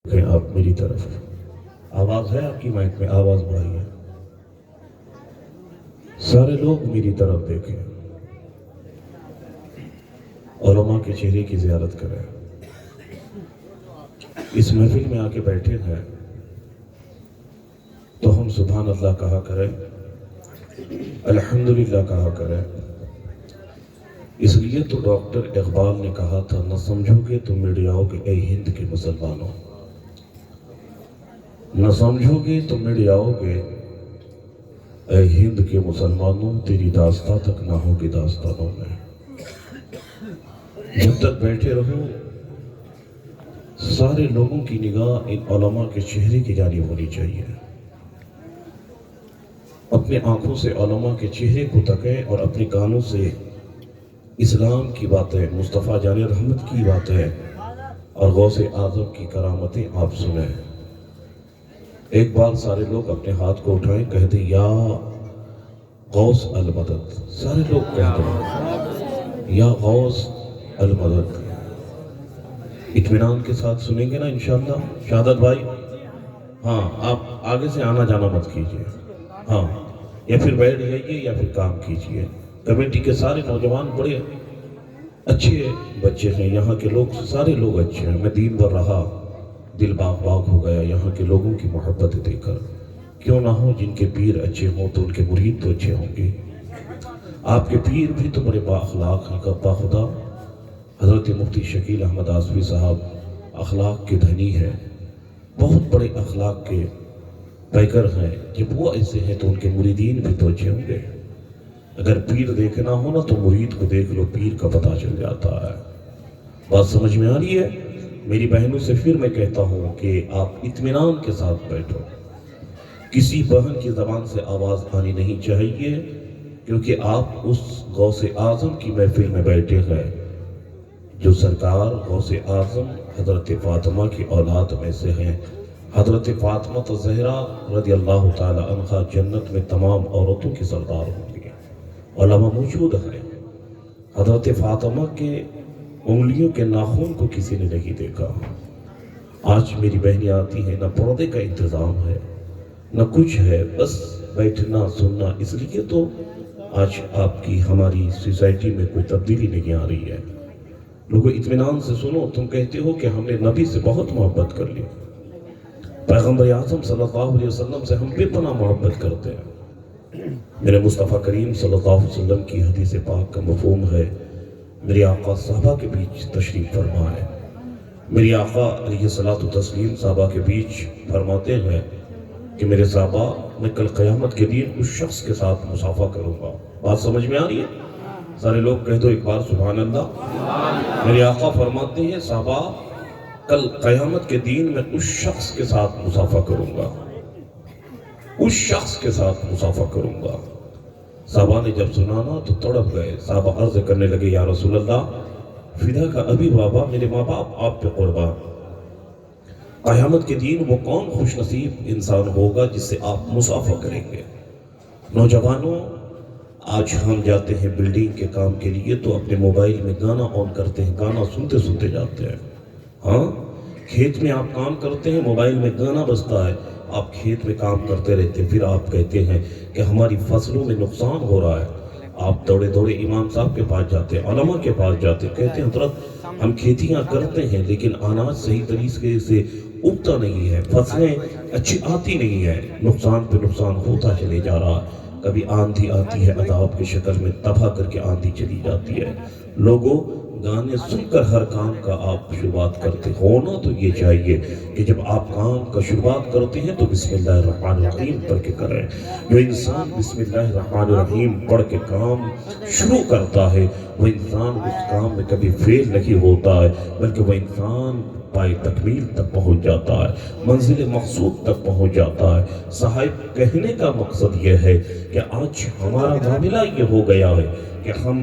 کہ آپ میری طرف آواز ہے، آپ کی مائک میں آواز بڑھائیے. سارے لوگ میری طرف دیکھیں، علماء کے چہرے کی زیارت کریں. اس محفل میں آ کے بیٹھے ہیں تو ہم سبحان اللہ کہا کریں، الحمدللہ کہا کریں. اس لیے تو ڈاکٹر اقبال نے کہا تھا، نہ سمجھو گے تو مٹ جاؤ گے اے ہند کے مسلمانوں. نہ سمجھو گے تو مٹ جاؤ گے اے ہند کے مسلمانوں، تیری داستان تک نہ ہوگی داستانوں میں. جب تک بیٹھے رہو سارے لوگوں کی نگاہ ان علماء کے چہرے کی جانب ہونی چاہیے. اپنے آنکھوں سے علماء کے چہرے کو تکیں اور اپنے کانوں سے اسلام کی باتیں، مصطفیٰ جان رحمت کی باتیں اور غوث اعظم کی کرامتیں آپ سنیں. ایک بار سارے لوگ اپنے ہاتھ کو اٹھائیں، کہہ دیں یا غوث المدد. سارے لوگ کہہ دیں یا غوث المدد. اطمینان کے ساتھ سنیں گے نا انشاءاللہ. شہادت بھائی، ہاں آپ آگے سے آنا جانا مت کیجئے، ہاں یا پھر بیٹھ جائیے یا پھر کام کیجئے. کمیٹی کے سارے نوجوان بڑے اچھے بچے ہیں، یہاں کے لوگ سارے لوگ اچھے ہیں. میں دین بھر رہا، دل باغ باغ ہو گیا یہاں کے لوگوں کی محبت دیکھ کر. کیوں نہ ہو، جن کے پیر اچھے ہوں تو ان کے مرید تو اچھے ہوں گے. آپ کے پیر بھی تو بڑے با اخلاق ہیں. کعبہ خدا حضرت مفتی شکیل احمد آصفی صاحب اخلاق کے دھنی ہیں، بہت بڑے اخلاق کے پیکر ہیں. جب وہ ایسے ہیں تو ان کے مریدین بھی تو اچھے ہوں گے. اگر پیر دیکھنا ہو نا تو مرید کو دیکھ لو، پیر کا پتہ چل جاتا ہے. بات سمجھ میں آ رہی ہے؟ میری بہنوں سے پھر میں کہتا ہوں کہ آپ اطمینان کے ساتھ بیٹھو. کسی بہن کی زبان سے آواز آنی نہیں چاہیے، کیونکہ آپ اس غوث اعظم کی محفل میں بیٹھے ہیں جو سرکار غوث اعظم حضرت فاطمہ کی اولاد میں سے ہیں. حضرت فاطمہ زہرا رضی اللہ تعالی عنہا جنت میں تمام عورتوں کی سردار ہوں گی. علماء موجود ہیں. حضرت فاطمہ کے انگلیوں کے ناخن کو کسی نے نہیں دیکھا. آج میری بہنیں آتی ہیں، نہ پردے کا انتظام ہے نہ کچھ ہے، بس بیٹھنا سننا. اس لیے تو آج آپ کی ہماری سوسائٹی میں کوئی تبدیلی نہیں آ رہی ہے. لوگوں اطمینان سے سنو. تم کہتے ہو کہ ہم نے نبی سے بہت محبت کر لی، پیغمبر اعظم صلی اللہ علیہ وسلم سے ہم بے پناہ محبت کرتے ہیں. میرے مصطفیٰ کریم صلی اللہ علیہ وسلم کی حدیث پاک کا مفہوم ہے، میرے آقا صحابہ کے بیچ تشریف فرما ہے. میری آقا علیہ الصلوۃ والتسلیم صحابہ کے بیچ فرماتے ہیں کہ میرے صحابہ، میں کل قیامت کے دن اس شخص کے ساتھ مصافحہ کروں گا. بات سمجھ میں آ رہی ہے؟ سارے لوگ کہہ دو ایک بار سبحان اللہ. میرے آقا فرماتے ہیں صحابہ، کل قیامت کے دن میں اس شخص کے ساتھ مصافحہ کروں گا، اس شخص کے ساتھ مصافحہ کروں گا. صحابہ نے جب سنانا تو تڑپ گئے. صحابہ عرض کرنے لگے یا رسول اللہ، فدا کا ابھی بابا، میرے ماں باپ آپ پہ قربان. قیامت کے دن وہ کون خوش نصیب انسان ہوگا جس سے آپ مصافحہ کریں گے. نوجوانوں، آج ہم جاتے ہیں بلڈنگ کے کام کے لیے تو اپنے موبائل میں گانا آن کرتے ہیں، گانا سنتے سنتے جاتے ہیں. ہاں، کھیت میں آپ کام کرتے ہیں، موبائل میں گانا بجتا ہے، آپ کھیت میں کام کرتے رہتے ہیں. پھر آپ کہتے ہیں کہ ہماری فصلوں میں نقصان ہو رہا ہے. آپ دوڑے دوڑے امام صاحب کے پاس جاتے ہیں، علماء کے پاس جاتے ہیں، کہتے ہیں حضرت ہم کھیتیاں کرتے ہیں لیکن اناج صحیح طریقے سے اگتا نہیں ہے، فصلیں اچھی آتی نہیں ہے، نقصان پہ نقصان ہوتا چلے جا رہا. کبھی آندھی آتی ہے عذاب کی شکل میں، تباہ کر کے آندھی چلی جاتی ہے. لوگوں، گانے سن کر ہر کام کا آپ شروعات کرتے ہونا تو یہ چاہیے کہ جب آپ کام کا شروعات کرتے ہیں تو بسم اللہ الرحمن الرحیم پڑھ کے کریں. جو انسان بسم اللہ الرحمن الرحیم پڑھ کے کام شروع کرتا ہے وہ انسان اس کام میں کبھی فیل نہیں ہوتا ہے، بلکہ وہ انسان پائے تکمیل تک پہنچ جاتا ہے، منزل مقصود تک پہنچ جاتا ہے. صاحب کہنے کا مقصد یہ ہے کہ آج ہمارا معاملہ یہ ہو گیا ہے کہ ہم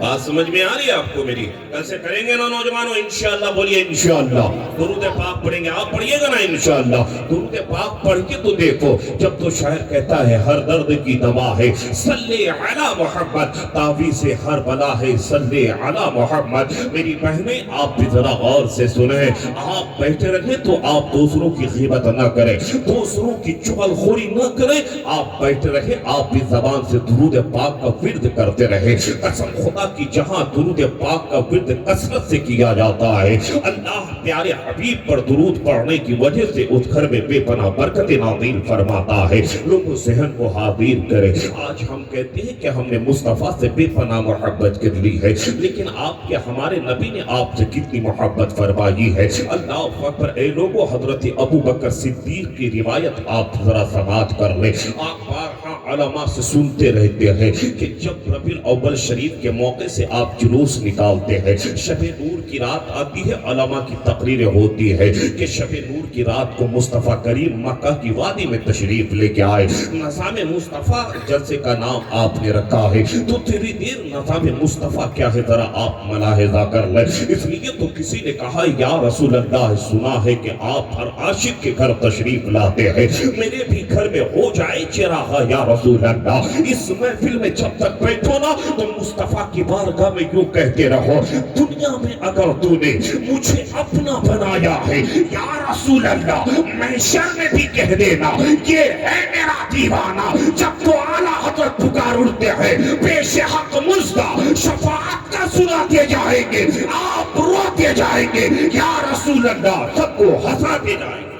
بات سمجھ میں آ رہی ہے آپ کو میری؟ کل سے کریں گے نا نوجوانوں انشاءاللہ؟ بولیے انشاءاللہ۔ درود پاک پڑھیں گے، آپ پڑھیے گا نا انشاءاللہ؟ درود پاک پڑھ کے تو دیکھو، جب تو شاعر کہتا ہے ہر درد کی دوا ہے صلی علی محمد، تعویذ ہر بلا ہے صلی علی محمد۔ میری بہنیں آپ بھی ذرا غور سے سنیں، آپ بیٹھے رہیں تو آپ دوسروں کی غیبت نہ کریں، دوسروں کی چغل خوری نہ کریں، آپ بیٹھے رہیں، آپ بھی زبان سے درود پاک کا ورد کرتے رہیں۔ قسم خدا کی جہاں درود پاک کا ورد کثرت سے کیا جاتا ہے، اللہ پیارے حبیب پر درود پڑھنے کی وجہ سے اس گھر میں بے پناہ برکت نازل فرماتا ہے۔ لوگوں ذہن کو حاضر کرے، آج ہم کہتے ہیں کہ ہم نے مصطفیٰ سے بے پناہ محبت کر لی ہے، لیکن آپ کے ہمارے نبی نے آپ سے کتنی محبت فرمائی ہے۔ اللہ اکبر۔ اے لوگوں، حضرت ابو بکر صدیق کی روایت آپ ذرا سماعت کر لیں۔ آپ بارہا علماء سے سنتے رہتے ہیں کہ جب ربیع الاول شریف کے موقع سے آپ جلوس نکالتے ہیں، شب نور کی رات آتی ہے، علماء کی تقریریں ہوتی ہے کہ شب نور کی رات کو مصطفیٰ کریم مکہ کی وادی میں تشریف لے کے آئے۔ نظام مصطفیٰ جلسے کا نام آپ نے رکھا ہے، تو تھوڑی دیر نظام مصطفیٰ کیا ہے ذرا آپ ملاحظہ کر لیں۔ اس لیے تو کسی نے کہا یا رسول اللہ، سنا ہے کہ آپ ہر عاشق کے گھر تشریف لاتے ہیں، میرے بھی گھر میں ہو جائے چراغا یا رسول اللہ۔ اس محفل میں جب تک بیٹھو نا تو مصطفیٰ کی بارگاہ میں یوں کہتے رہو، دنیا میں اگر تو نے مجھے اپنا بنایا ہے یا رسول اللہ، محشر میں بھی کہہ دینا یہ ہے میرا دیوانہ۔ جب تو اعلیٰ حضرت پکار اٹھتے ہیں، پیش حق مزدہ شفاعت کا سناتے جائیں گے، آپ روتے جائیں گے یا رسول اللہ، سب کو ہنساتے جائیں گے۔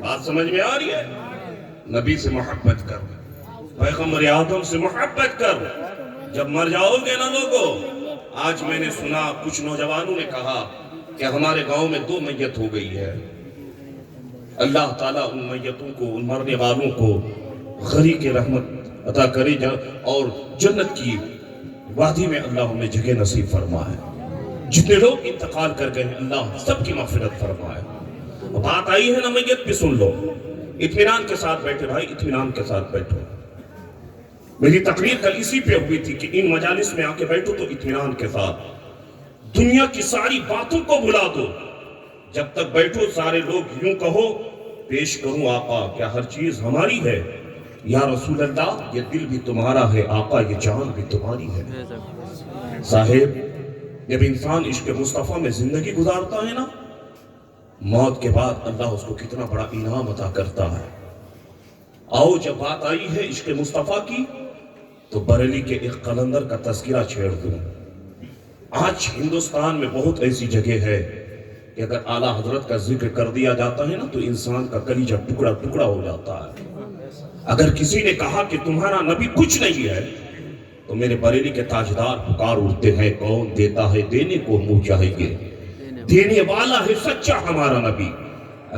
بات سمجھ میں آ رہی ہے؟ نبی سے محبت کر، پیغمبر اعظم سے محبت کر، جب مر جاؤ گے نا لوگوں۔ آج میں نے سنا کچھ نوجوانوں نے کہا کہ ہمارے گاؤں میں 2 میت ہو گئی ہے۔ اللہ تعالیٰ ان میتوں کو، ان مرنے والوں کو غریق رحمت عطا کرے اور جنت کی وادی میں اللہ ہمیں جگہ نصیب فرمائے۔ جتنے لوگ انتقال کر گئے ہیں اللہ سب کی مغفرت فرمائے۔ بات آئی ہے نا میت پہ، سن لو، اطمینان کے ساتھ بیٹھے بھائی، اطمینان کے ساتھ بیٹھو۔ میری تقریر کل اسی پہ ہوئی تھی کہ ان مجالس میں آ کے بیٹھو تو اطمینان کے ساتھ، دنیا کی ساری باتوں کو بھلا دو، جب تک بیٹھو سارے لوگ یوں کہو، پیش کروں آقا کیا ہر چیز ہماری ہے؟ یا رسول اللہ یہ دل بھی تمہارا ہے، آقا یہ جان بھی تمہاری ہے۔ صاحب، جب انسان عشق مصطفیٰ میں زندگی گزارتا ہے نا، موت کے بعد اللہ اس کو کتنا بڑا انعام عطا کرتا ہے۔ آؤ جب بات آئی ہے عشق مصطفیٰ کی تو بریلی کے ایک قلندر کا تذکرہ چھیڑ دوں۔ آج ہندوستان میں بہت ایسی جگہ ہے کہ اگر اعلیٰ حضرت کا ذکر کر دیا جاتا ہے نا تو انسان کا کلیجہ ٹکڑا ٹکڑا ہو جاتا ہے۔ اگر کسی نے کہا کہ تمہارا نبی کچھ نہیں ہے تو میرے بریلی کے تاجدار پکار اٹھتے ہیں، کون دیتا ہے دینے کو منہ چاہیے، دینے والا ہے سچا ہمارا نبی۔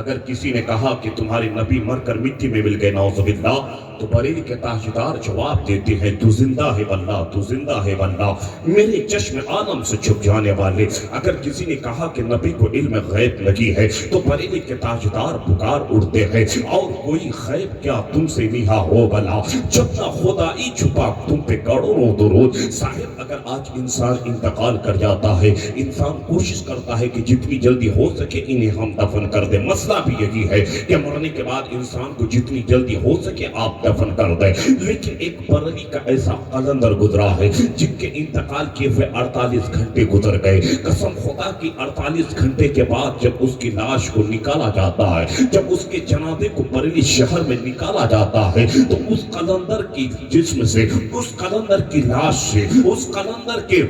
اگر کسی نے کہا کہ تمہارے نبی مر کر مٹی میں مل گئے نعوذ باللہ، تو بریلی کے تاجدار جواب دیتے ہیں، تو زندہ ہے واللہ، تو زندہ ہے واللہ، میرے چشم عالم سے چھپ جانے والے۔ اگر کسی نے کہا کہ نبی کو علم غیب لگی ہے تو بریلی کے تاجدار پکار اڑتے ہیں، اور کوئی غیب کیا تم سے نہا ہو بلا، جب نہ خدائی چھپا تم پہ کروڑوں درود۔ صاحب، اگر آج انسان انتقال کر جاتا ہے، انسان کوشش کرتا ہے کہ جتنی جلدی ہو سکے انہیں ہم دفن کر دیں۔ مسئلہ بھی یہی ہے کہ مرنے کے بعد انسان کو جتنی جلدی ہو سکے آپ دفن کر دیں، لیکن ایک بریلی کا ایسا قلندر گزرا ہے جن کے انتقال کیے ہوئے 48 گھنٹے گزر گئے۔ قسم خدا کی 48 گھنٹے کے بعد جب اس کی لاش کو نکالا جاتا ہے، جب اس کے جنازے کو بریلی شہر میں نکالا جاتا ہے، تو اس قلندر کی جسم سے، اس قلندر کی لاش سے، اس قلندر کے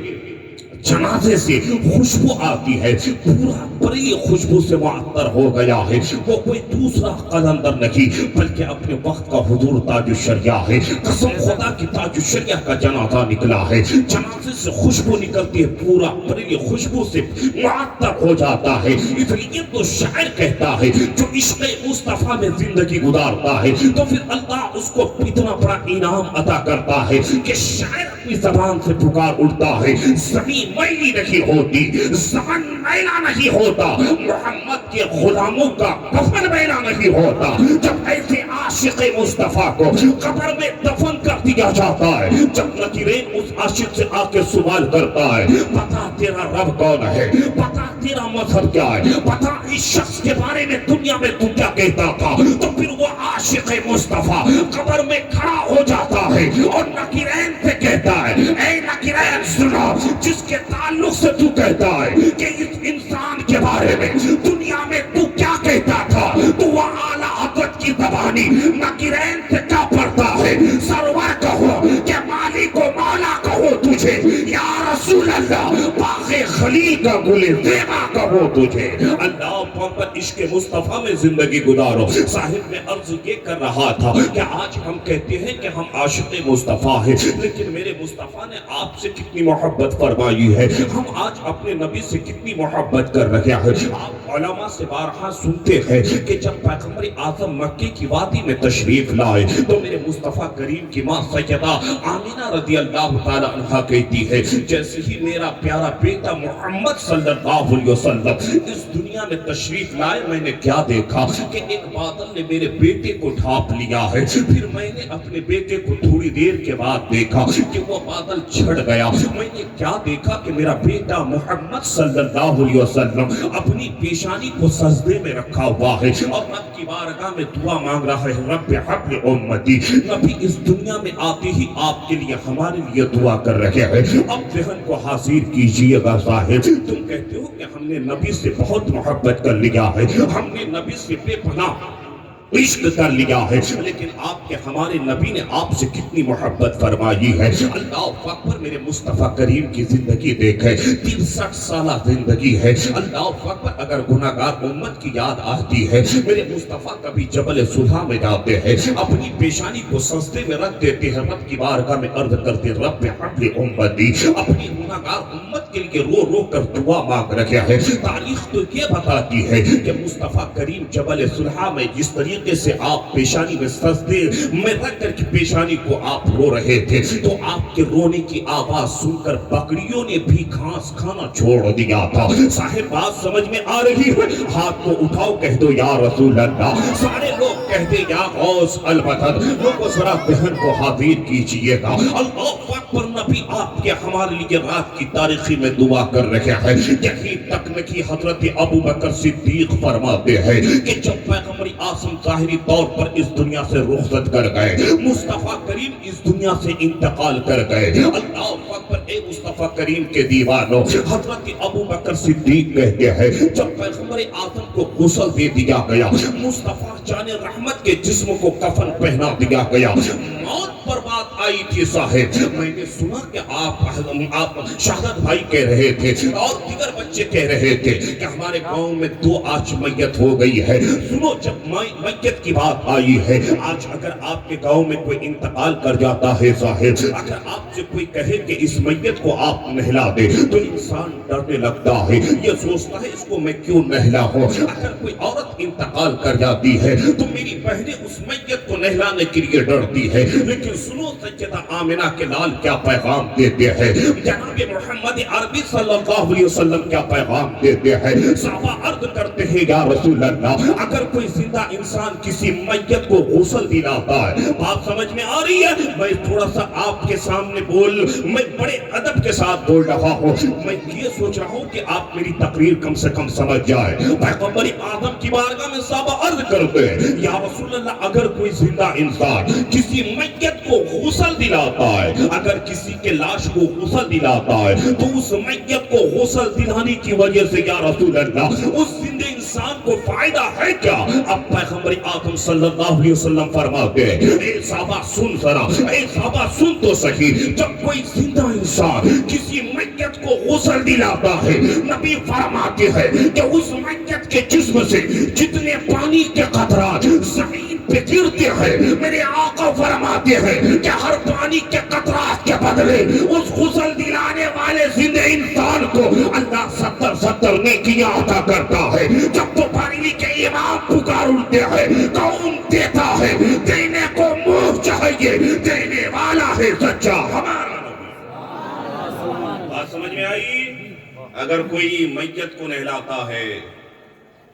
جنازے سے خوشبو آتی ہے، پورا بریلی خوشبو سے معطر ہو گیا ہے۔ وہ کوئی دوسرا قلندر نہیں بلکہ اپنے وقت کا حضور تاج الشریعہ ہے۔ قسم خدا کی تاج الشریعہ کا جنازہ نکلا ہے، جنازے سے خوشبو نکلتی ہے، پورا بریلی خوشبو سے معطر ہو جاتا ہے۔ اس لیے تو شاعر کہتا ہے جو عشق مصطفیٰ میں زندگی گزارتا ہے تو پھر اللہ اس کو اتنا بڑا انعام عطا کرتا ہے کہ شاعر اپنی زبان سے پکار اٹھتا ہے، زمین میلی نہیں ہوتی، زمن میلا نہیں ہوتا، محمد کے غلاموں کا کفن میلا نہیں ہوتا۔ جب ایسے عاشق مصطفیٰ کو قبر میں دفن کر دیا جاتا ہے جب نکیرین اس عاشق سے آ کے سوال کرتا ہے پتا تیرا رب کون ہے، پتا تیرا مذہب کیا ہے، پتا اس شخص کے بارے میں دنیا میں تو کیا کہتا تھا، تو پھر وہ عاشق مصطفیٰ قبر میں کھڑا ہو جاتا ہے اور نکیرین سے کہتا ہے اے نکیرین سنو، جس کے تعلق سے تو کہتا ہے کہ اس انسان کے بارے میں دنیا میں تو کیا کہتا تھا، تو وہ اعلیٰ حضرت کی زبانی نکیرین سے کیا پڑھتا ہے، سرور کہو کہ مالک و مولا کہو تجھے، یا رسول اللہ باغ خلیل کا گل زیبا کہو تجھے، اللہ محمد عشق مصطفیٰ میں زندگی گزارو۔ صاحب میں عرض یہ کر رہا تھا کہ آج ہم کہتے ہیں کہ ہم عاشق مصطفیٰ ہیں، لیکن میرے مصطفیٰ نے آپ سے کتنی محبت فرمائی ہے، ہم آج اپنے نبی سے کتنی محبت کر رہے ہیں۔ آپ علماء سے بارہا سنتے ہیں کہ جب پیغمبر اعظم مکے کی وادی میں تشریف لائے تو میرے مصطفیٰ کریم کی ماں سیدہ آمینہ رضی اللہ تعالی عنہ کہتی ہے جیسے ہی میرا پیارا بیٹا محمد صلی اللہ علیہ وسلم اس دنیا میں تشریف لائے، میں نے کیا دیکھا کہ ایک بادل نے میرے بیٹے کو ڈھانپ لیا ہے، پھر میں نے اپنے بیٹے کو تھوڑی دیر کے بعد دیکھا کہ وہ بادل چھڑ گیا، میں نے کیا دیکھا کہ میرا بیٹا محمد صلی اللہ علیہ وسلم اپنی پیشانی کو سجدے میں رکھا ہوا ہے اور رب کی بارگاہ میں دعا مانگ رہا ہے رب حبل امتی۔ نبی اس دنیا میں آتے ہی آپ کے لیے ہمارے لیے دعا کر رہے ہیں۔ اب ذہن کو حاضر کیجئے گا صاحب، تم کہتے ہو کہ ہم نے نبی سے بہت محبت کر لیا ہے، ہم نے نبی سے بے پناہ عشق کر لیا ہے، لیکن آپ کے ہمارے نبی نے آپ سے کتنی محبت فرمائی ہے۔ اللہ اکبر، میرے مصطفیٰ کریم کی زندگی دیکھیں، 63 سالہ زندگی ہے۔ اللہ اکبر، اگر گناہگار امت کی یاد آتی ہے، میرے مصطفیٰ کبھی جبل سلحا میں جاتے ہیں، اپنی پیشانی کو سجدے میں رکھ دیتے ہیں، رب کی بارگاہ میں عرض کرتے رب حبل امتی، اپنی گناہگار امت کے لیے رو رو کر دعا مانگ رکھا ہے۔ تاریخ تو یہ بتاتی ہے کہ مصطفیٰ کریم جبل سلحا میں جس طریقے سے آپ پیشانی میں سجدے میں رکھ کر کی پیشانی کو آپ رو رہے تھے تو آپ کے رونے کی آواز سن کر بکریوں نے بھی گھاس کھانا چھوڑ دیا تھا۔ صاحب بات سمجھ میں آ رہی ہے؟ ہاتھ کو اٹھاؤ، کہہ دو یا رسول اللہ، سارے لوگ کہتے یا غوث المدد، لوگوں ذرا ذہن کو حاضر کیجئے گا۔ اللہ اکبر، نبی آپ کے ہمارے لیے رات کی تاریخی میں دعا کر رہے ہیں۔ یہی تک نہیں حضرت ابو بکر صدیق فرماتے ہیں کہ جب پیغمبر اعظم ظاہری طور پر اس دنیا سے رخصت کر گئے، مصطفیٰ کریم اس دنیا سے انتقال کر گئے، اللہ اکبر، اے مصطفیٰ کریم کے دیوانوں، حضرت ابو بکر صدیق کہتے ہیں جب پیغمبر اعظم کو غسل دے دیا گیا، مصطفیٰ جان رحمت کے جسم کو کفن پہنا دیا گیا، موت پر بات آئی تھی صاحب، میں نے سنا کہ آپ شہادت بھائی کہہ رہے تھے اور دیگر بچے کہہ رہے تھے کہ ہمارے گاؤں میں 2 آج میت ہو گئی ہے۔ سنو، جب میت کی بات آئی ہے، آج اگر آپ کے گاؤں میں کوئی انتقال کر جاتا ہے صاحب، اگر آپ سے کوئی کہے کہ اس میت کو آپ نہلا دے تو انسان ڈرنے لگتا ہے، یہ سوچتا ہے اس کو میں کیوں نہلاؤں۔ اگر کوئی عورت انتقال کر جاتی ہے تو میری بہنیں اس میت کو نہلانے کے لیے ڈرتی ہے، لیکن سنو سیدہ آمنہ کے لال کیا پیغام دیتے ہیں، جناب محمد عربی صلی اللہ علیہ وسلم کیا پیغام دیتے ہیں۔ صحابہ عرض کرتے ہیں یا رسول اللہ، اگر کوئی زندہ انسان کسی میت کو غسل دلاتا ہے، بات سمجھ میں آ رہی ہے؟ میں تھوڑا سا آپ کے سامنے میں بڑے ادب کے ساتھ بول رہا ہوں، میں یہ سوچ رہا ہوں کہ آپ میری تقریر کم سے کم سمجھ جائے۔ پیغمبر اعظم کی بارگاہ میں صحابہ عرض کرتے ہیں یا رسول اللہ، اگر کوئی زندہ انسان کسی میت کو غسل دلاتا ہے، اگر کسی کے لاش کو غسل دلاتا ہے تو اس میت کو غسل دلانے کی وجہ سے یا رسول اللہ اس زندہ انسان کو فائدہ ہے کیا؟ اب پیغمبر اعظم صلی اللہ علیہ وسلم فرماتے ہیں اے صحابہ سن ذرا، اے صحابہ سن تو صحیح، جب کوئی زندہ انسان کسی میت کو غسل دلاتا ہے، نبی فرماتے ہیں کہ اس میت کے جسم سے جتنے پانی کے قطرات زمین پہ گرتے ہیں، میرے آقا فرماتے ہیں کہ ہر پانی کے قطرات کے بدلے اس غسل دلانے والے زندہ انسان کو اللہ 70 نیکیاں عطا کرتا ہے۔ جب تو بریلی کے امام پکار اٹھتے ہیں، کون دیتا ہے؟ دینے کو منہ چاہیے، دینے والا ہے سچا ہمارا نبی۔ بات سمجھ میں آئی؟ اگر کوئی میت کو نہلاتا ہے،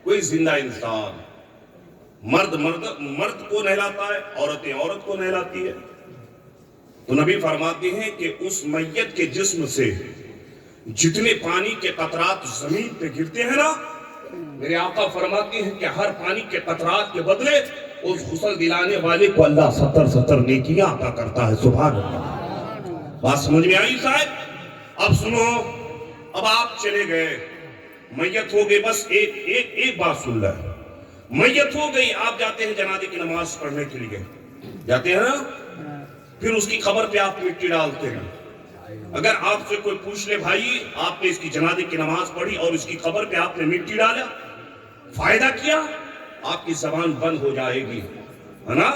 کوئی زندہ انسان، مرد کو نہلاتا ہے، عورت کو نہلاتی ہے، تو نبی فرماتے ہیں کہ اس میت کے جسم سے جتنے پانی کے قطرات زمین پہ گرتے ہیں نا، میرے آقا فرماتے ہیں کہ ہر پانی کے قطرات کے بدلے اس غسل دلانے والے کو اللہ 70 نیکیاں عطا کرتا ہے۔ سبحان اللہ۔ بات سمجھ میں آئی صاحب؟ اب سنو، اب آپ چلے گئے، میت ہو گئی، بس ایک بات سن لیں، میت ہو گئی، آپ جاتے ہیں جنازے کی نماز پڑھنے کے لیے، جاتے ہیں نا، پھر اس کی قبر پہ آپ مٹی ڈالتے ہیں۔ اگر آپ سے کوئی پوچھ لے بھائی آپ نے اس کی جنازے کی نماز پڑھی اور اس کی قبر پہ آپ نے مٹی ڈالا، فائدہ کیا؟ آپ کی زبان بند ہو جائے گی، ہے نا،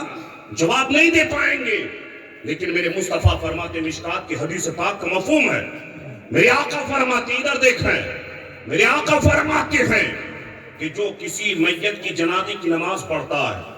جواب نہیں دے پائیں گے۔ لیکن میرے مصطفیٰ فرماتے، مشکات کی حدیث پاک کا مفہوم ہے، میرے آقا فرماتے، ادھر دیکھیں، میرے آقا فرماتے ہیں کہ جو کسی میت کی جنازے کی نماز پڑھتا ہے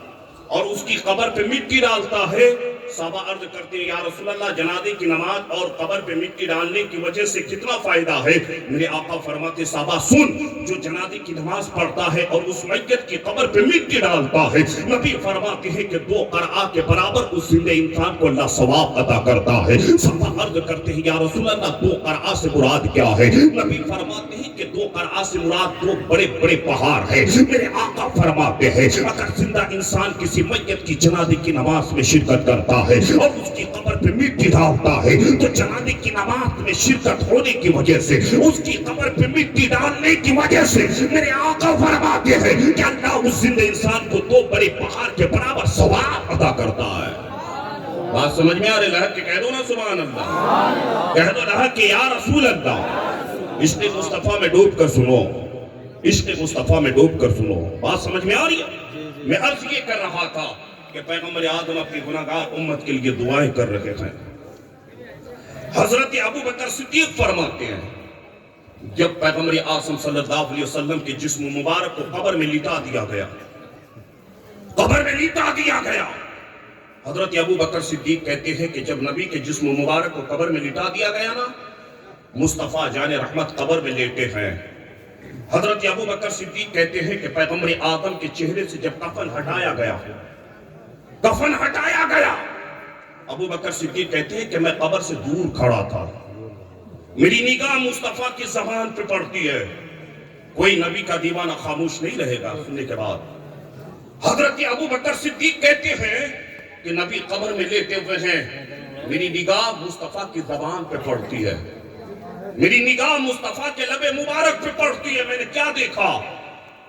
اور اس کی قبر پہ مٹی ڈالتا ہے، صحابہ عرض کرتے ہیں یا رسول اللہ جنازے کی نماز اور قبر پہ مٹی ڈالنے کی وجہ سے کتنا فائدہ ہے؟ میرے آقا فرماتے صحابہ سن، جو جنازے کی نماز پڑھتا ہے اور اس میت کی قبر پہ مٹی ڈالتا ہے، نبی فرماتے ہیں کہ 2 قرآن کے برابر اس زندہ انسان کو اللہ ثواب عطا کرتا ہے۔ صحابہ عرض کرتے ہیں یا رسول اللہ 2 قرآن سے مراد کیا ہے؟ نبی فرماتے ہیں کہ 2 قرآن سے مراد 2 بڑے بڑے پہاڑ ہیں۔ میرے آقا فرماتے ہیں اگر زندہ انسان کسی میت کی جنازے کی نماز میں شرکت کرتا ہے اور اس کی قبر پہ مٹی ڈالتا ہے تو جنازے کی نماز میں شرکت ہونے کی وجہ سے، اس کی قبر پہ مٹی ڈالنے کی وجہ سے، میرے آقا فرماتے ہیں کہ اللہ اس زندہ انسان کو 2 بڑے پہاڑ کے برابر ثواب عطا کرتا ہے۔ بات سمجھ میں آ رہی ہے کہ کہہ دو نا سبحان اللہ، کہہ دو نا کہ یا رسول اللہ۔ عشق مصطفیٰ میں ڈوب کر سنو، عشق مصطفیٰ میں ڈوب کر سنو، بات سمجھ میں آ رہی ہے؟ میں عرض یہ کر رہا تھا کہ پیغمبر اعظم اپنی گناہگار امت کے لیے دعائیں کر رہے ہیں۔ حضرت ابو بکر صدیق فرماتے ہیں جب پیغمبر اعظم صلی اللہ علیہ وسلم کے جسم مبارک کو قبر میں لٹا دیا گیا، قبر میں لٹا دیا گیا، حضرت ابو بکر صدیق کہتے ہیں کہ جب نبی کے جسم مبارک کو قبر میں لٹا دیا گیا نا، مصطفیٰ جان رحمت قبر میں لیٹے ہیں۔ حضرت ابو بکر صدیق کہتے ہیں کہ پیغمبر آدم کے چہرے سے جب کفن ہٹایا گیا، کفن ہٹایا گیا، ابو بکر صدیق کہتے ہیں کہ میں قبر سے دور کھڑا تھا، میری نگاہ مصطفیٰ کی زبان پہ پڑتی ہے۔ کوئی نبی کا دیوانہ خاموش نہیں رہے گا سننے کے بعد۔ حضرت ابو بکر صدیق کہتے ہیں کہ نبی قبر میں لیٹے ہوئے ہیں، میری نگاہ مصطفیٰ کی زبان پہ پڑتی ہے، میری نگاہ مصطفیٰ کے لب مبارک پہ پڑتی ہے۔ میں نے کیا دیکھا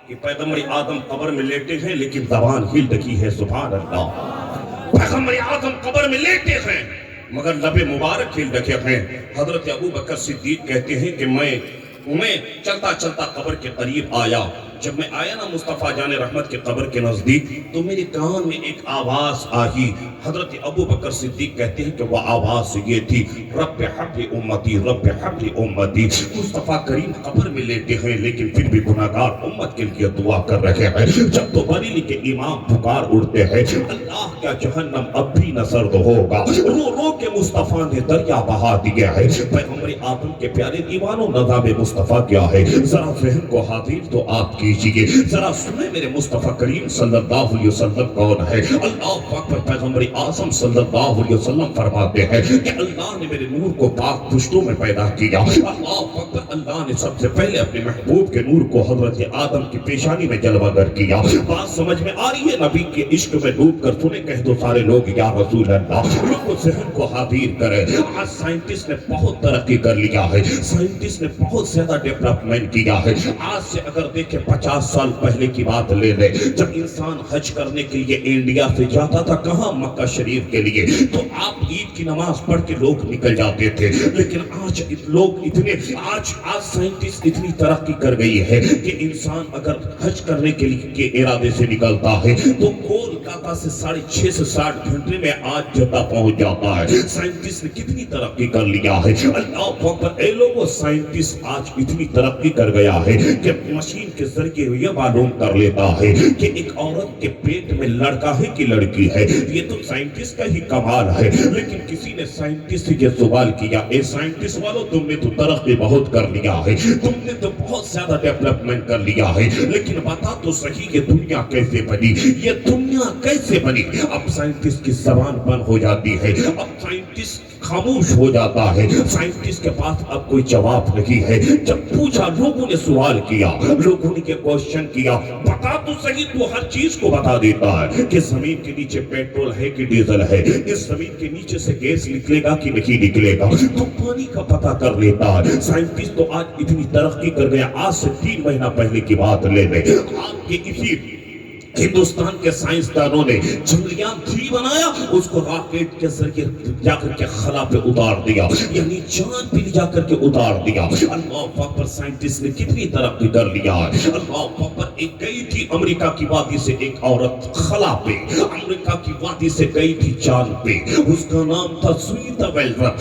کہ پیغمبر آدم قبر میں لیٹے ہیں لیکن زبان ہل رہی ہے، سبحان اللہ۔ پیغمبر آدم قبر میں لیٹے ہیں مگر لب مبارک ہل رہے ہیں۔ حضرت ابو بکر صدیق کہتے ہیں کہ میں چلتا چلتا قبر کے قریب آیا، جب میں آیا نا مصطفیٰ جان رحمت کے قبر کے نزدیک تو میرے کان میں ایک آواز آئی۔ حضرت ابو بکر صدیق کہتے ہیں کہ وہ آواز یہ تھی، رب حبل امتی، رب حبل امتی۔ مصطفیٰ کریم قبر میں لیٹے ہیں لیکن پھر بھی گناہگار امت کے لیے دعا کر رہے ہیں۔ جب تو بریلی کے امام پکار اڑتے ہیں، اللہ کیا جہنم اب بھی نہ سرد ہوگا، رو رو کے مصطفیٰ نے دریا بہا دیا ہے۔ پیغمبر آدم کے پیارے دیوانوں، نظام مصطفیٰ کیا ہے؟ ذرا ذہن کو حاضر تو آپ کیجئے، ذرا سنیں میرے مصطفیٰ کریم صلی اللہ علیہ وسلم کون ہے۔ اللہ اکبر، پیغمبر اعظم صلی اللہ علیہ وسلم فرماتے ہیں کہ اللہ نے میرے نور کو پاک پشتوں میں پیدا کیا۔ اللہ اکبر، اللہ نے سب سے پہلے اپنے محبوب کے نور کو حضرت آدم کی پیشانی میں جلوہ گر کیا۔ بات سمجھ میں آ رہی ہے؟ نبی کے عشق میں ڈوب کر سنیں، کہہ دو سارے لوگ یا رسول اللہ۔ لوگوں ذہن کو حاضر کرے، آج سائنٹسٹ نے بہت ترقی کر لیا ہے، سائنٹسٹ نے بہت زیادہ ڈیولپمنٹ کیا ہے۔ آج سے اگر دیکھیں 50 سال پہلے کی بات لے لیں، جب انسان حج کرنے کے لیے انڈیا سے جاتا تھا کہاں؟ مکہ شریف کے لیے، تو آپ عید کی نماز پڑھ کے لوگ نکل جاتے تھے۔ لیکن آج لوگ اتنے آج سائنٹسٹ اتنی ترقی کر گئی ہے کہ انسان اگر حج کرنے کے لیے کے ارادے سے نکلتا ہے تو کولکاتہ سے 6.5 سے 7 گھنٹے میں آج جدہ پہنچ جاتا ہے۔ سائنٹسٹ نے کتنی ترقی کر لیا ہے۔ اللہ اکبر، اے لوگوں، سائنٹسٹ آج اتنی ترقی کر گیا ہے کہ مشین کے ذریعے کے یہ معلوم کر لیتا ہے کہ ایک عورت کے پیٹ میں لڑکا ہے کہ لڑکی ہے، یہ تو سائنٹسٹ کا ہی کمال ہے۔ لیکن کسی نے سائنٹسٹ سے یہ سوال کیا، اے سائنٹسٹ والوں تم نے تو ترقی بہت کر لیا ہے، تم نے تو بہت زیادہ ڈیولپمنٹ کر لیا ہے، لیکن بتا تو صحیح یہ دنیا کیسے بنی، یہ دنیا کیسے بنی؟ اب سائنٹسٹ کی زبان بند ہو جاتی ہے، اب سائنٹسٹ خاموش ہو جاتا ہے، سائنٹسٹ کے پاس اب کوئی جواب نہیں ہے۔ جب پوچھا، لوگوں نے سوال کیا، لوگوں نے کوشچن کیا، بتا تو صحیح، تو ہر چیز کو بتا دیتا ہے کہ زمین کے نیچے پیٹرول ہے کہ ڈیزل ہے، اس زمین کے نیچے سے گیس نکلے گا کہ نہیں نکلے گا، تو پانی کا پتہ کر لیتا ہے۔ سائنٹسٹ تو آج اتنی ترقی کر گیا، آج سے 3 مہینہ پہلے کی بات لے لیں، آپ کے اسی ہندوستان کے سائنسدانوں نے چندریان 3 بنایا، اس کو راکٹ کے ذریعے جا کر کے خلا پہ اتار دیا، یعنی چاند پہ جا کر کے اتار دیا۔ اللہ اکبر، سائنٹسٹ نے کتنی ترقی کر لیا ہے۔ اللہ اکبر، ایک گئی تھی امریکہ کی وادی سے ایک عورت خلا پہ، امریکہ کی وادی سے گئی تھی چاند پہ، اس کا نام تھا سنیتا ویلمر۔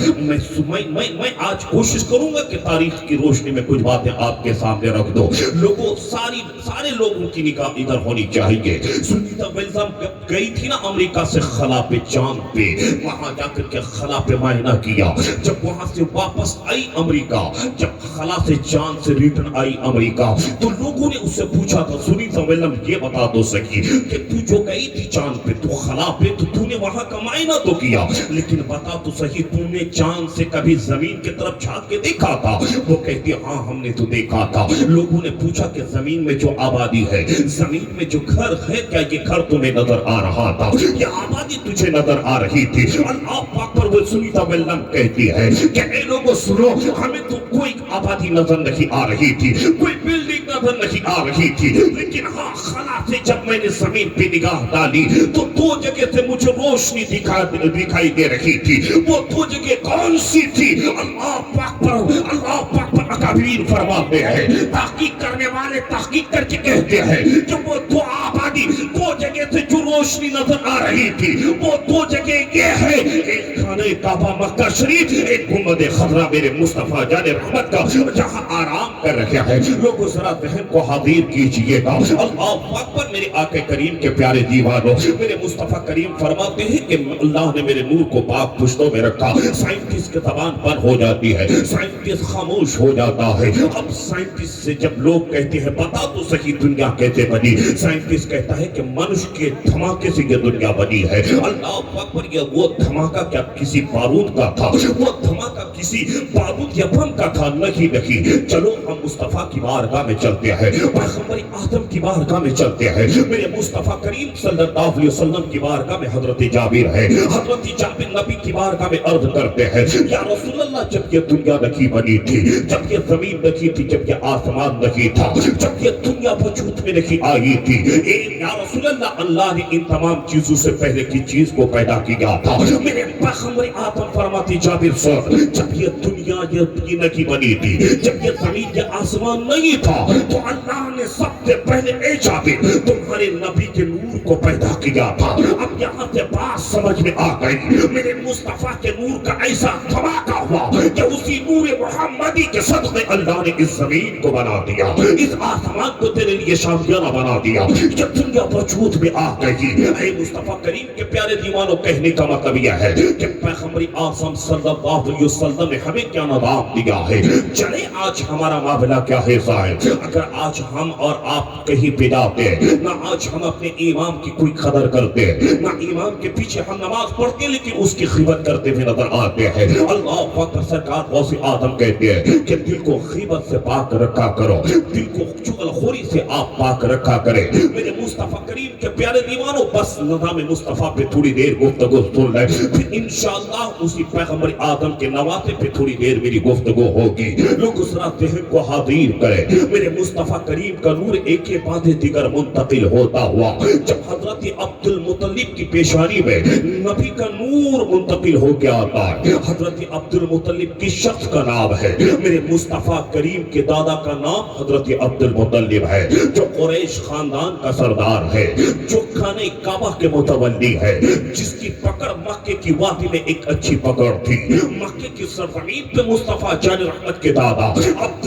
میں آج کوشش کروں گا کہ تاریخ کی روشنی میں کچھ باتیں آپ کے سامنے رکھ دو، لوگوں سارے لوگوں کی نگاہ ادھر ہونی چاہیے۔ سنیتا ویلمر گئی تھی نا امریکہ سے خلا پہ، چاند پہ، وہاں جا کر کے خلا پہ معائنہ کیا، جب وہاں سے واپس آئی امریکہ، جب خلا سے چاند سے ریٹرن آئی امریکہ، تو لوگوں نے اس سے پوچھا تھا، سنیتا ویلمر یہ بتا دو سکی کہ تو جو گئی تھی چاند پہ، تو خلا پہ، تو نے وہاں کا معائنہ تو کیا، لیکن بتا تو صحیح تو نے چاند سے کبھی زمین کی طرف جھانک کے دیکھا تھا؟ وہ کہتی ہاں ہم نے تو دیکھا تھا۔ لوگوں نے پوچھا کہ زمین میں جو آبادی ہے، زمین میں جو گھر ہے، کیا یہ گھر تمہیں نظر آ رہا تھا؟ یہ آبادی تجھے نظر آ رہی تھی؟ اللہ پاک پر وہ سنیتا ویلمر کہتی ہے کہ اے لوگوں سنو، ہمیں تو کوئی آبادی نظر نہیں آ رہی تھی، کوئی بلڈنگ نظر نہیں آ رہی تھی، لیکن ہاں خلا سے جب میں نے زمین پہ نگاہ ڈالی تو 2 جگہ سے مجھے روشنی دکھائی دے رہی تھی۔ وہ 2 جگہ کون سی تھی؟ اللہ پاک پر اکابرین فرماتے ہیں، تحقیق کرنے والے تحقیق کر کے کہتے ہیں کہ وہ 2 آبادی، 2 جگہ سے جو روشنی نظر آ رہی تھی، وہ 2 جگہ یہ ہے، ایک خانہ کعبہ مکہ شریف، ایک گنبد خضرا میرے مصطفیٰ جان رحمت کا، جہاں آرام کر رکھا ہے۔ لوگوں ذرا ذہن کو حاضر کیجئے گا۔ اللہ اکبر، میرے آقا کریم کے پیارے دیوانوں، میرے مصطفیٰ کریم فرماتے ہیں کہ اللہ نے میرے نور کو پاک پشتوں میں رکھا۔ سائنٹسٹ کی زبان بند ہو جاتی ہے، سائنٹسٹ خاموش ہو جاتا ہے۔ اب سائنٹسٹ سے جب لوگ کہتے ہیں بتا تو صحیح دنیا کیسے بنی، سائنٹسٹ کہتا ہے کہ منشیہ کے دھماکے سے یہ دنیا بنی ہے۔ اللہ اکبر، یہ وہ دھماکہ کیا کسی بارود کا تھا؟ وہ دھماکہ کسی بارود یا بم کا تھا؟ نہیں۔ چلو ہم مصطفیٰ کی بارگاہ میں چلتے ہیں، پیغمبر اعظم کی بارگاہ میں چلتے ہیں، میرے مصطفیٰ کریم صلی اللہ علیہ وسلم کی بارگاہ میں حضرت جابر ہے، حضرت جابر نبی کی بارگاہ میں عرض کرتے ہیں یا رسول اللہ، جب یہ دنیا نہیں بنی تھی، جب یہ زمین نہیں تھی، جب یہ آسمان نہیں تھا، جب یہ دنیا وجود میں نہیں آئی تھی، یا رسول اللہ، اللہ نے ان تمام چیزوں سے پہلے کی چیز کو پیدا کیا تھا۔ میرے پیغمبر اعظم فرماتے جابر صاحب، جب یہ دنیا یہ نہیں بنی تھی، جب یہ زمین یہ آسمان نہیں تھا، تو اللہ نے سب سے پہلے اے جابر تمہارے نبی کے نور کو پیدا کیا تھا۔ اب یہاں سے بات سمجھ میں آ گئی، میرے مصطفیٰ کے نور کا ایسا دھماکہ ہوا کہ اسی نور محمدی کے صدقے اللہ نے اس زمین کو بنا دیا، اس آسمان کو تیرے لیے شامخانہ بنا دیا، یہ دنیا وجود میں آ گئی۔ اے مصطفیٰ کریم کے پیارے دیوانوں، کہنے کا مطلب یہ ہے کہ پیغمبر اعظم صلی اللہ علیہ وسلم نے ہمیں کیا نظام دیا ہے۔ چلے آج ہمارا معاملہ کیا ہے ظاہر، اگر آج ہم اور آپ کہیں پہ جاتے ہیں، نہ آج ہم اپنے امام کی کوئی قدر کرتے ہیں، نہ امام کے پیچھے ہم نماز پڑھتے ہیں، لیکن اس کی غیبت کرتے ہوئے نظر آتے ہیں۔ اللہ اکبر، سرکار غوث اعظم کہتے ہیں کہ دل کو غیبت سے پاک رکھا کرو، دل کو چغل خوری سے آپ پاک رکھا کریں۔ میرے مصطفیٰ کریم کے پیارے دیوانوں، بس نظام مصطفیٰ پہ تھوڑی دیر گفتگو سن لیں، پھر انشاءاللہ اسی پیغمبر آدم کے نواسے پہ تھوڑی دیر میری گفتگو ہوگی۔ لوگ اس رات ذہن کو حاضر کریں، میرے مصطفیٰ کریم کا نور ایک کے بعد دیگر منتقل ہوتا ہوا، جب حضرت عبد المطلب کی پیشانی میں نبی کا نور منتقل ہو کے آتا ہے۔ حضرت عبد المطلب کی شخص کا نام ہے، میرے مصطفیٰ کریم کے دادا کا نام حضرت عبد المطلب ہے، جو قریش خاندان کا سردار ہے، جو خانہ کعبہ کے متولی ہے، جس کی پکڑ مکے کی وادی میں ایک اچھی پکڑ تھی۔ مکے کی سرزمین پہ مصطفیٰ جان رحمت کے دادا عبد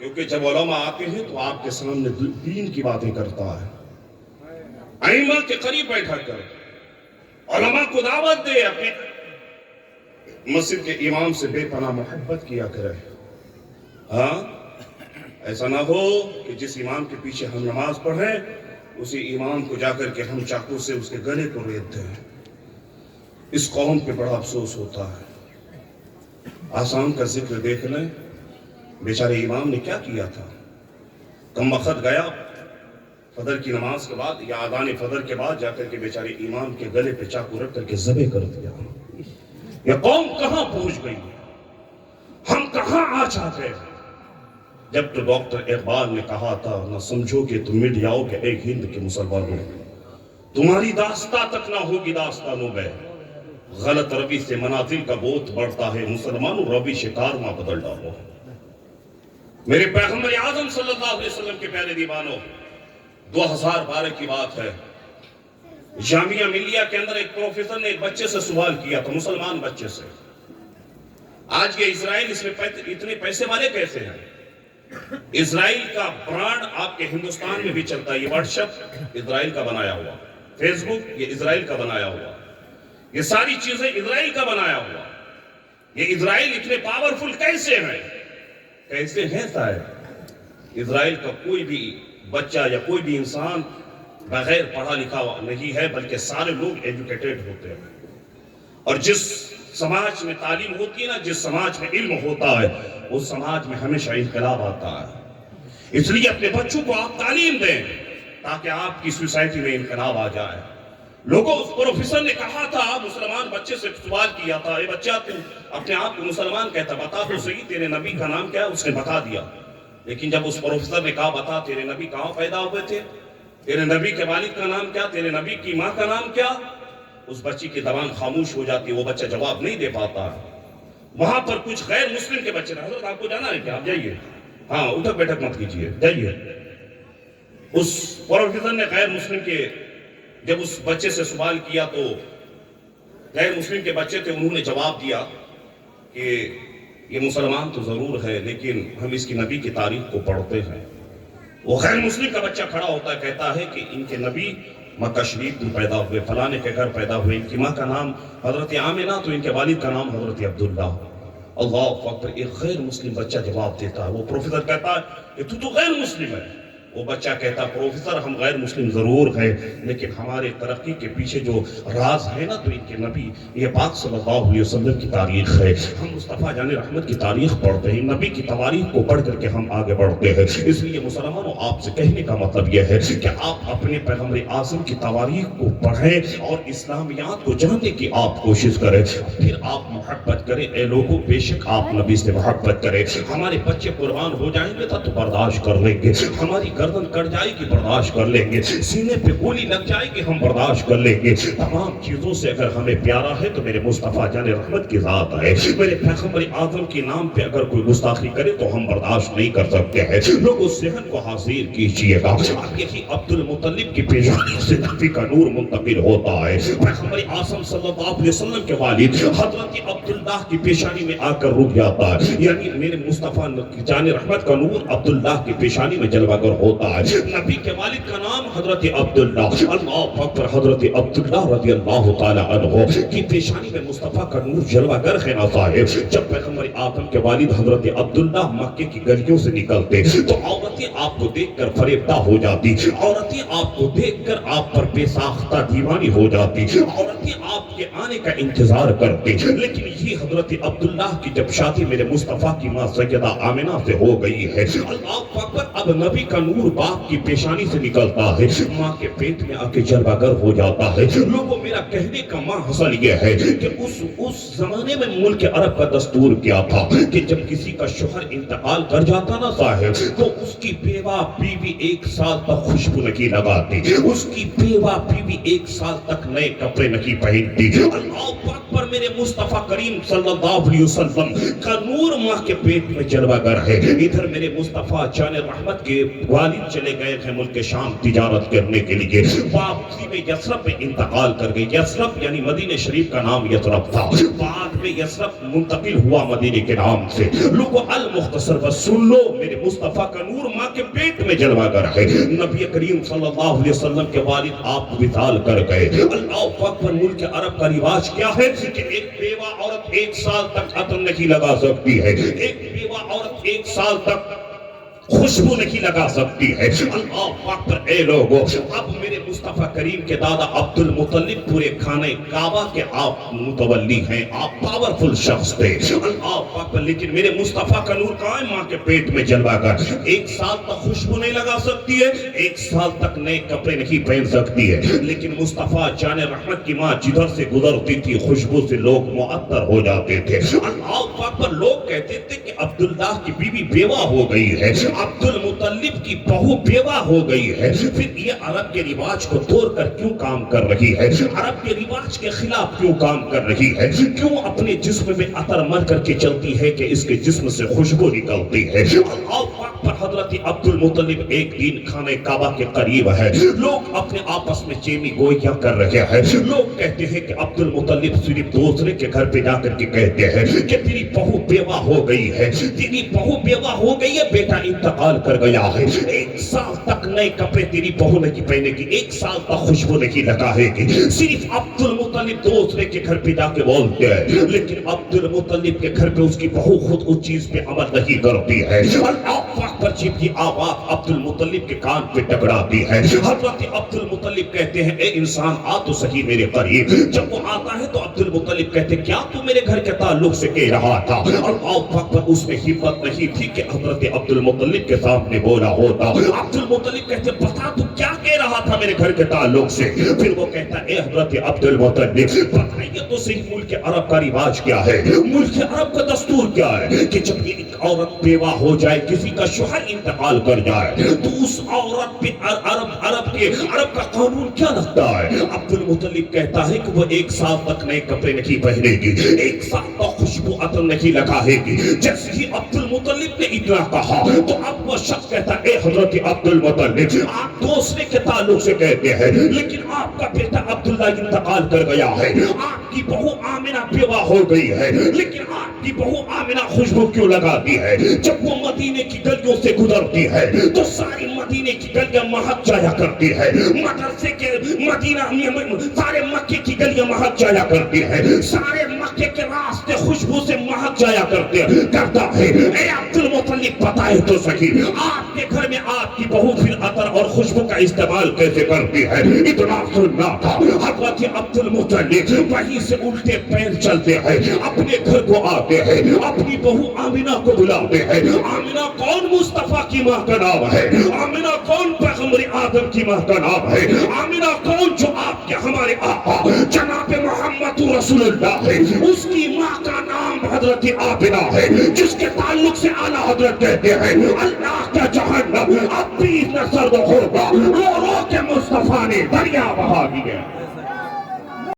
کیونکہ جب علماء آتے ہیں تو آپ کے سامنے دین کی باتیں کرتا ہے، ائمہ کے قریب بیٹھا کر علماء کو دعوت دے، اپنے مسجد کے امام سے بے پناہ محبت کیا کرے۔ ہاں ایسا نہ ہو کہ جس امام کے پیچھے ہم نماز پڑھیں اسی امام کو جا کر کے ہم چاقو سے اس کے گلے کو ریت دیں۔ اس قوم پہ بڑا افسوس ہوتا ہے۔ آسام کا ذکر دیکھ لیں، بیچارے امام نے کیا کیا تھا۔ کم وقت گیا فجر کی نماز کے بعد یا اذان فجر کے بعد جا کر کے بیچارے امام کے گلے پہ چاقو رکھ کر کے ذبح کر دیا۔ یہ قوم کہاں پہنچ گئی، ہم کہاں آ جاتے ہیں۔ جب تو ڈاکٹر اقبال نے کہا تھا، نہ سمجھو کہ تم مٹ جاؤ کہ ایک ہند کے مسلمانوں، تمہاری داستہ تک نہ ہوگی داستانوں میں، غلط روی سے منازل کا بوت بڑھتا ہے، مسلمانوں روی شکار نہ بدل ڈالو۔ میرے پیغمبر اعظم صلی اللہ علیہ وسلم کے پیارے دیوانوں، 2012 کی بات ہے، جامعہ ملیہ کے اندر ایک پروفیسر نے ایک بچے سے سوال کیا تھا، مسلمان بچے سے، آج یہ اسرائیل اس میں اتنے پیسے والے کیسے ہیں؟ اسرائیل کا برانڈ آپ کے ہندوستان میں بھی چلتا ہے، یہ واٹس ایپ اسرائیل کا بنایا ہوا، فیس بک یہ اسرائیل کا بنایا ہوا، یہ ساری چیزیں اسرائیل کا بنایا ہوا۔ یہ اسرائیل اتنے پاورفل کیسے ہیں؟ کیسے ہیں صاحب؟ اسرائیل کا کوئی بھی بچہ یا کوئی بھی انسان بغیر پڑھا لکھا نہیں ہے، بلکہ سارے لوگ ایجوکیٹڈ ہوتے ہیں۔ اور جس سماج میں تعلیم ہوتی ہے نا، جس سماج میں علم ہوتا ہے، اس سماج میں ہمیشہ انقلاب آتا ہے۔ اس لیے اپنے بچوں کو آپ تعلیم دیں تاکہ آپ کی سوسائٹی میں انقلاب آ جائے۔ لوگوں، اس پروفیسر نے کہا تھا، مسلمان بچے سے سوال کیا تھا، اے بچہ تم اپنے آپ کو مسلمان کہتا، بتا تو صحیح تیرے نبی کا نام کیا ہے؟ اس نے بتا دیا۔ لیکن جب اس پروفیسر نے کہا بتا تیرے نبی کہاں پیدا ہوئے تھے، تیرے نبی کے والد کا نام کیا، تیرے نبی کی ماں کا نام کیا، اس بچی کی زبان خاموش ہو جاتی، وہ بچہ جواب نہیں دے پاتا۔ وہاں پر کچھ غیر مسلم کے بچے، حضرت آپ کو جانا ہے کیا؟ آپ جائیے، ہاں اٹھک بیٹھک مت کیجیے، جائیے۔ اس پروفیسر نے غیر مسلم کے جب اس بچے سے سوال کیا تو غیر مسلم کے بچے تھے، انہوں نے جواب دیا کہ یہ مسلمان تو ضرور ہے لیکن ہم اس کی نبی کی تاریخ کو پڑھتے ہیں۔ وہ غیر مسلم کا بچہ کھڑا ہوتا ہے، کہتا ہے کہ ان کے نبی مکہ شریف میں پیدا ہوئے، فلانے کے گھر پیدا ہوئے، ان کی ماں کا نام حضرت آمنہ تو ان کے والد کا نام حضرت عبداللہ۔ اللہ اکبر، ایک غیر مسلم بچہ جواب دیتا ہے۔ وہ پروفیسر کہتا ہے کہ تو غیر مسلم ہے۔ وہ بچہ کہتا پروفیسر ہم غیر مسلم ضرور ہیں لیکن ہمارے ترقی کے پیچھے جو راز ہے نا تو ان کے نبی یہ پاک صلی اللہ علیہ وسلم کی تاریخ ہے۔ ہم مصطفیٰ جان رحمت کی تاریخ پڑھتے ہیں، نبی کی تواریخ کو پڑھ کر کے ہم آگے بڑھتے ہیں۔ اس لیے مسلمانوں، آپ سے کہنے کا مطلب یہ ہے کہ آپ اپنے پیغمبر اعظم کی تواریخ کو پڑھیں اور اسلامیات کو جاننے کی آپ کوشش کریں، پھر آپ محبت کریں۔ اے لوگوں، بے شک آپ نبی سے محبت کریں۔ ہمارے بچے قربان ہو جائیں گے تو برداشت کر لیں گے، ہماری گردن کٹ جائے گی برداشت کر لیں گے، سینے پہ گولی لگ جائے گی ہم برداشت کر لیں گے۔ تمام چیزوں سے اگر ہمیں پیارا ہے تو میرے مصطفیٰ جان رحمت کی ذات ہے، میرے پیغمبر اعظم کے نام پہ اگر کوئی گستاخی کرے تو ہم برداشت نہیں کر سکتے ہیں۔ لوگ اس ذہن کو حاضر کیجئے گا، اب یہی عبد المطلب کی پیشانی سے نبی کا نور منتقل ہوتا ہے۔ پیغمبر اعظم صلی اللہ علیہ وسلم کے والد حضرت عبداللہ کی پیشانی میں آ کر رک جاتا ہے، یعنی میرے مصطفیٰ جان رحمت کا نور عبداللہ کی پیشانی میں جلوہ گر ہوتا ہے۔ نبی کے والد کا نام حضرت عبداللہ، اللہ اکبر، حضرت عبداللہ رضی اللہ تعالی عنہ کی پیشانی میں مصطفیٰ کا نور جلوہ گر ہے نا صاحب۔ جب پیغمبر آدم کے والد حضرت عبداللہ مکے کی گلیوں سے نکلتے تو عورتیں آپ کو دیکھ کر فریفتہ ہو جاتی، عورتیں آپ کو دیکھ کر آپ پر بے ساختہ دیوانی ہو جاتی، عورتیں آپ کے آنے کا انتظار کرتی۔ لیکن یہ حضرت عبداللہ کی جب شادی میرے مصطفیٰ کی ماں سیدہ آمنہ سے ہو گئی ہے، اللہ اکبر، اب نبی کا نور باپ کی پیشانی سے نکلتا ہے، ماں کے پیٹ میں آ کے جلوہ گر ہو جاتا ہے۔ لوگوں، میرا کہنے کا محصل یہ ہے کہ اس زمانے میں ملک عرب کا دستور کیا تھا کہ جب کسی کا شوہر انتقال کر جاتا نا صاحب تو اس کی بیوہ بیوی 1 سال تک خوشبو نہیں لگاتی، اس کی بیوہ بیوی 1 سال تک نئے کپڑے نہیں پہنتی۔ اللہ اکبر، پر میرے مصطفیٰ کریم صلی اللہ علیہ وسلم کا نور ماں کے پیٹ میں جلوہ گر ہے. ادھر میرے مصطفیٰ جان رحمت کے والد چلے گئے ہیں ملک شام تجارت کرنے کے لیے. واپسی میں یثرب میں انتقال کر گئے. یثرب یعنی مدینہ شریف کا نام یثرب تھا, بعد میں یثرب منتقل ہوا مدینہ کے نام سے. لوگو المختصر بس سن لو, میرے مصطفیٰ کا نور ماں کے پیٹ میں جلوہ گر ہے. نبی کریم صلی اللہ علیہ وسلم کے والد آپ وصال کر گئے. اللہ اکبر. ملک عرب کا رواج کیا ہے کہ ایک بیوہ عورت 1 سال تک عطر نہیں لگا سکتی ہے, ایک بیوہ عورت 1 سال تک خوشبو نہیں لگا سکتی ہے. اللہ اکبر. اے لوگو, اب میرے مصطفیٰ کریم کے دادا عبد المطلب پورے خانہ کعبہ کے آپ متولی ہیں, آپ پاورفل شخص تھے. اللہ اکبر. لیکن میرے مصطفیٰ کا نور کہاں ہے؟ ماں کے پیٹ میں جلوہ گر. 1 سال تک خوشبو نہیں لگا سکتی ہے, 1 سال تک نئے کپڑے نہیں پہن سکتی ہے, لیکن مصطفیٰ جان رحمت کی ماں جدھر سے گزرتی تھی خوشبو سے لوگ معطر ہو جاتے تھے. اللہ اکبر. لوگ کہتے تھے کہ عبداللہ کی بیوی بیوہ ہو گئی ہے, عبد المطلب کی بہو بیوہ ہو گئی ہے. پھر یہ عرب کے رواج کو توڑ کر کیوں کام کر رہی ہے؟ عرب کے رواج کے خلاف کیوں کام کر رہی ہے؟ کیوں اپنے جسم میں عطر مر کر کے چلتی ہے کہ اس کے جسم سے خوشبو نکلتی ہے؟ اللہ اکبر. حضرت عبد المطلب ایک دن خانہ کعبہ کے قریب ہے. لوگ اپنے آپس میں چیمی گوئیاں کر رہے ہیں. لوگ کہتے ہیں کہ عبد المطلب صرف دوسرے کے گھر پہ جا کر کے کہتے ہیں کہ تیری بہو بیوہ ہو گئی ہے, تیری بہو بیوہ ہو گئی ہے, بیٹا انتقال کر گیا ہے. 1 سال تک نئے کپڑے تیری بہو نہیں پہنے گی, 1 سال تک خوشبو نہیں لگائے گی. صرف عبد المطلب دوسرے کے گھر پہ جا کے بولتے ہیں, لیکن عبد المطلب کے گھر پہ اس کی بہو خود اس چیز پہ عمل نہیں کرتی ہے. اللہ اکبر. جب یہ آواز عبد المطلب کے کان پہ ٹکراتی ہے, حضرت عبد المطلب کہتے ہیں اے انسان آ تو صحیح میرے قریب. جب وہ آتا ہے تو عبد المطلب کہتے ہیں کیا تو میرے گھر کے تعلق سے کہہ رہا تھا؟ اللہ اکبر. اس میں ہمت نہیں تھی کہ حضرت عبد المطلب کے سامنے بولا ہوتا. عبد المطلب کہتے بتا تو کیا کہہ رہا تھا میرے گھر کے تعلق سے؟ پھر وہ کہتا اے حضرت عبد المطلب بتائیے تو صحیح ملک عرب کا رواج کیا ہے, ملک عرب کا دستور کیا ہے کہ جب ایک عورت بیوہ ہو جائے, کسی کا شوہر انتقال کر جائے, تو اس عورت پہ عرب کا قانون کیا لگتا ہے؟ عبد المطلب کہتا ہے کہ وہ 1 سال تک نئے کپڑے نہیں پہنے گی, 1 سال تک خوشبو عطر نہیں لگائے گی. جیسے ہی عبد المطلب نے اتنا کہا تو اب وہ شخص کہتا اے حضرت عبد المطلب آپ دوسرے کے تعلق سے کہتے ہیں, لیکن آپ کا بیٹا عبداللہ انتقال کر گیا ہے, آپ کی بہو آمنہ بیوہ ہو گئی ہے, لیکن آپ کی بہو آمنہ خوشبو کیوں لگاتی ہے؟ جب وہ مدینے کی گلیوں سے گزرتی ہے تو ساری مدینے کی گلیاں مہک جایا کرتی ہے, مدرسے کے مدینہ سارے مکے کی گلیاں مہک جایا کرتی ہے, سارے مکے کے راستے خوشبو سے مہک جایا کرتا ہے. اے عبد المطلب بتائے تو صحیح آپ کے گھر میں آپ کی بہو پھر عطر اور خوشبو کا استعمال کیسے کرتی ہے؟ اتنا سننا تھا. حضرت عبد المطلب وہیں سے الٹے پیر چلتے ہیں, اپنے گھر کو آتے ہیں, اپنی بہو آمنہ کو بلاتے ہیں. آمنہ کون؟ مصطفیٰ کی ماں کا نام ہے. آمنہ کون؟ پیغمبر آدم کی ماں کا نام ہے. آمنہ کون؟ جو آپ کے ہمارے آقا جناب محمد رسول اللہ ہے, اس کی ماں کا نام حضرت آمنہ ہے, جس کے تعلق سے اعلیٰ حضرت کہتے ہیں اللہ کا جہنم اب بھی نہ سرد ہوگا, رو رو کے مصطفیٰ نے دریا بہا دیا.